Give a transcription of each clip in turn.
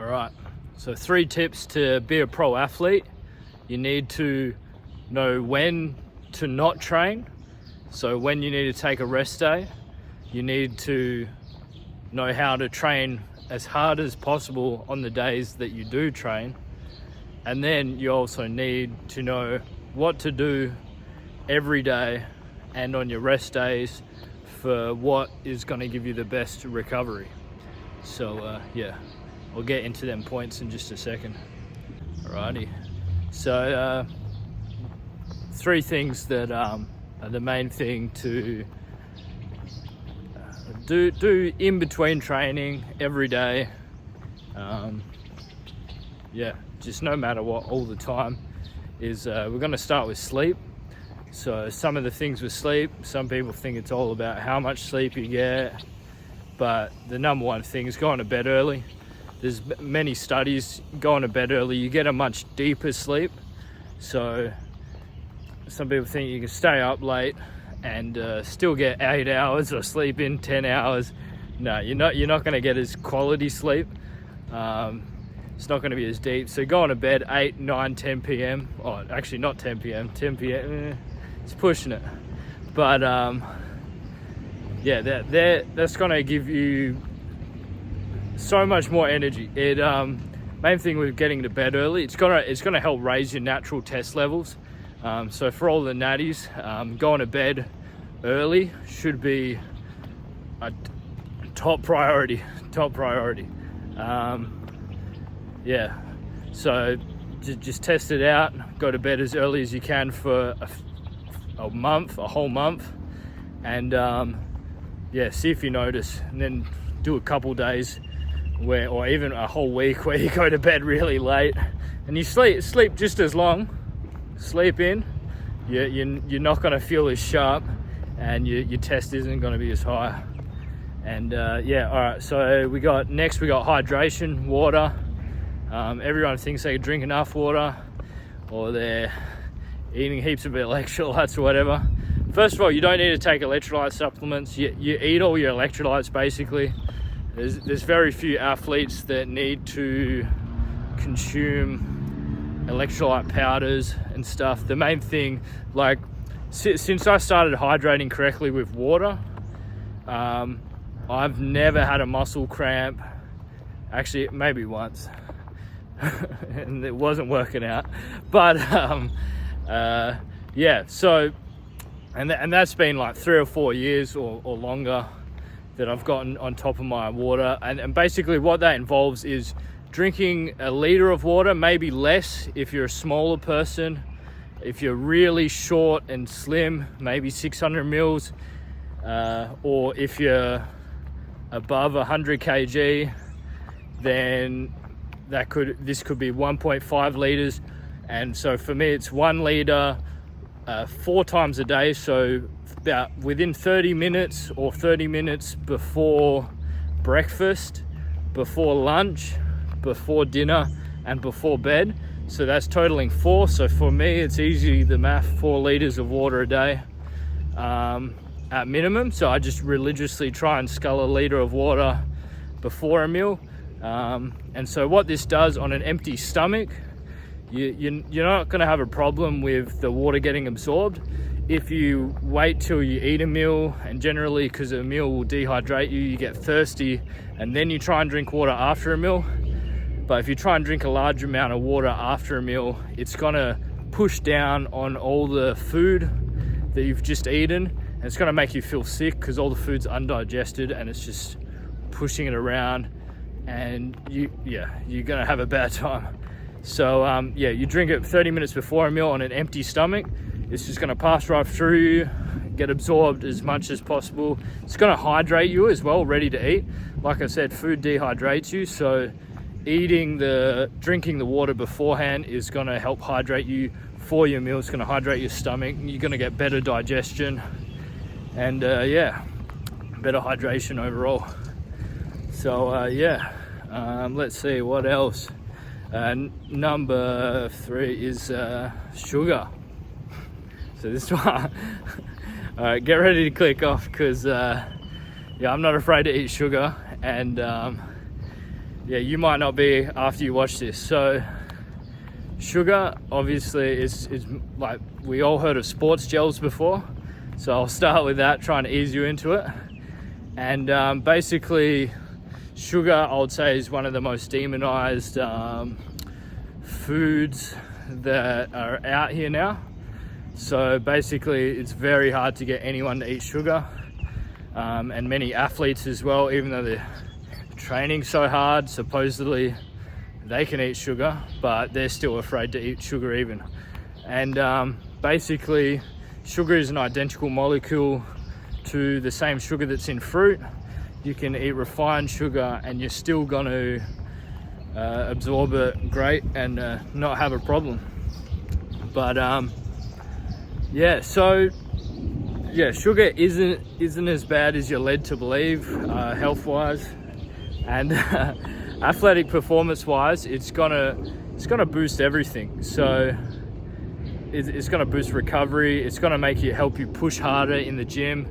All right, so 3 tips to be a pro athlete. You need to know when to not train. So when you need to take a rest day, you need to know how to train as hard as possible on the days that you do train. And then you also need to know what to do every day and on your rest days for what is going to give you the best recovery. So yeah, I'll get into them points in just a second. Alrighty, so 3 things that are the main thing to do in between training every day. Yeah, just no matter what, all the time, is we're going to start with sleep. So some of the things with sleep, some people think it's all about how much sleep you get, but the number one thing is going to bed early. There's many studies, going to bed early, you get a much deeper sleep. So some people think you can stay up late and still get 8 hours or sleep in 10 hours. No, you're not going to get as quality sleep. It's not going to be as deep. So going to bed 8, 9, 10 p.m. Oh, actually not 10 p.m. 10 p.m. It's pushing it. But yeah, that's going to give you so much more energy. It main thing with getting to bed early, it's gonna help raise your natural test levels. So for all the natties, going to bed early should be a top priority. Yeah, so just test it out. Go to bed as early as you can for a whole month, and yeah, see if you notice, and then do a couple days or even a whole week where you go to bed really late and you sleep just as long. Sleep in, you're not going to feel as sharp, and your test isn't going to be as high. And yeah, all right, so we got hydration, water. Everyone thinks they drink enough water, or they're eating heaps of electrolytes or whatever. First of all, you don't need to take electrolyte supplements. You eat all your electrolytes basically. There's very few athletes that need to consume electrolyte powders and stuff. The main thing, like since I started hydrating correctly with water, I've never had a muscle cramp. Actually, maybe once, and it wasn't working out. But yeah, so and that's been like 3 or 4 years or longer that I've gotten on top of my water. And basically what that involves is drinking a liter of water, maybe less if you're a smaller person. If you're really short and slim, maybe 600 mils, or if you're above 100 kg, then this could be 1.5 liters. And so for me, it's 1 liter 4 times a day. So about within 30 minutes or 30 minutes before breakfast, before lunch, before dinner, and before bed. So that's totaling 4. So for me, it's easy, the math, 4 liters of water a day at minimum. So I just religiously try and scull a liter of water before a meal. And so what this does on an empty stomach, you're not going to have a problem with the water getting absorbed. If you wait till you eat a meal, and generally because a meal will dehydrate you, you get thirsty, and then you try and drink water after a meal. But if you try and drink a large amount of water after a meal, it's gonna push down on all the food that you've just eaten, and it's gonna make you feel sick because all the food's undigested and it's just pushing it around, and you're gonna have a bad time. So yeah, you drink it 30 minutes before a meal on an empty stomach. It's just gonna pass right through you, get absorbed as much as possible. It's gonna hydrate you as well, ready to eat. Like I said, food dehydrates you, so drinking the water beforehand is gonna help hydrate you for your meal. It's gonna hydrate your stomach. You're gonna get better digestion, and yeah, better hydration overall. So yeah, let's see what else. Number 3 is sugar. So this one, all right, get ready to click off, because yeah, I'm not afraid to eat sugar, and yeah, you might not be after you watch this. So sugar obviously is like, we all heard of sports gels before, so I'll start with that, trying to ease you into it. And basically sugar, I would say, is one of the most demonized foods that are out here now. So basically it's very hard to get anyone to eat sugar, and many athletes as well, even though they're training so hard, supposedly they can eat sugar, but they're still afraid to eat sugar even. And basically sugar is an identical molecule to the same sugar that's in fruit. You can eat refined sugar and you're still going to absorb it great and not have a problem. But yeah, so yeah, sugar isn't as bad as you're led to believe, health wise, and athletic performance wise. It's gonna boost everything. So it's gonna boost recovery. It's gonna help you push harder in the gym.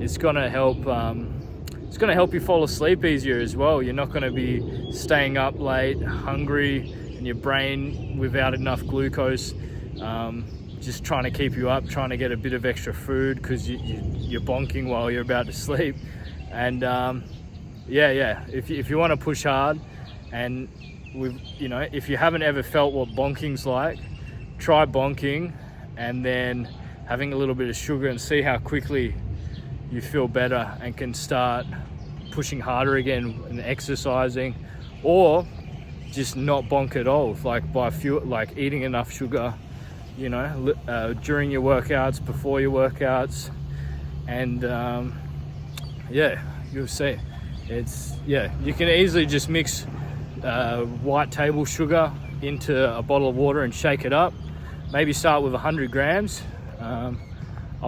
It's gonna help you fall asleep easier as well. You're not gonna be staying up late, hungry, and your brain without enough glucose, just trying to keep you up, trying to get a bit of extra food because you're bonking while you're about to sleep. And yeah, if you want to push hard, and if you haven't ever felt what bonking's like, try bonking and then having a little bit of sugar and see how quickly you feel better and can start pushing harder again and exercising, or just not bonk at all, like eating enough sugar, during your workouts, before your workouts. And yeah, you'll see. You can easily just mix white table sugar into a bottle of water and shake it up. Maybe start with 100 grams. I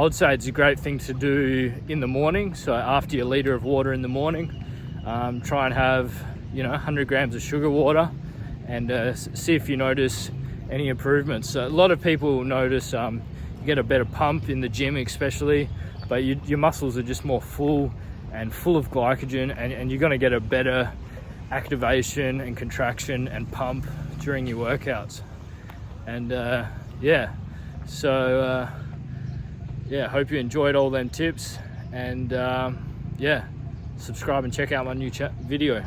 would say it's a great thing to do in the morning. So after your liter of water in the morning, try and have 100 grams of sugar water, and see if you notice any improvements. So a lot of people notice you get a better pump in the gym especially, but your muscles are just more full of glycogen, and you're going to get a better activation and contraction and pump during your workouts. And hope you enjoyed all them tips, and subscribe and check out my new video.